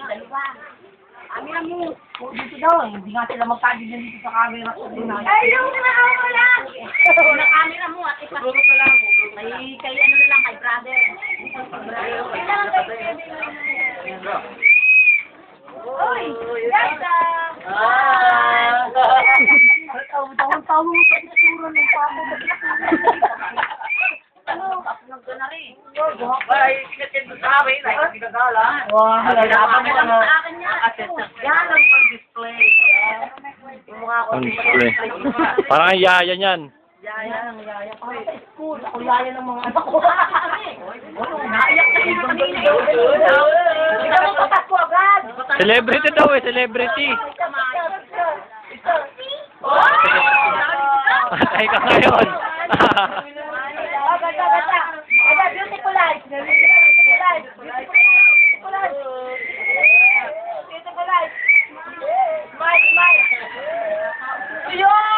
dalawa. Amin na mo. Dito daw eh. Hindi nga sila magkagigil dito sa camera. Ayaw na ako lang! Unang camera mo at ipatulog na lang. Kay ano na lang, kay brother. Uy! Yata! Tawang-tawang mo sa itsura ng pamo. Ano? Nagdo na rin. Ay, kinatid mo sa amin. Ay, ginagala. Wow, halapan mo na. Yan ang pang-display. Yung mukha ko. Ang display. Parang ang yaya niyan. Yaya ng yaya ko eh. School, ako yaya ng mga anak ko. Naiyak na rin kanina eh. Hindi mo papasko agad. Celebrity daw eh, celebrity. Ay ka ngayon. Beautiful life. Beautiful life. Beautiful life. Beautiful life. Smile, smile. Ayun!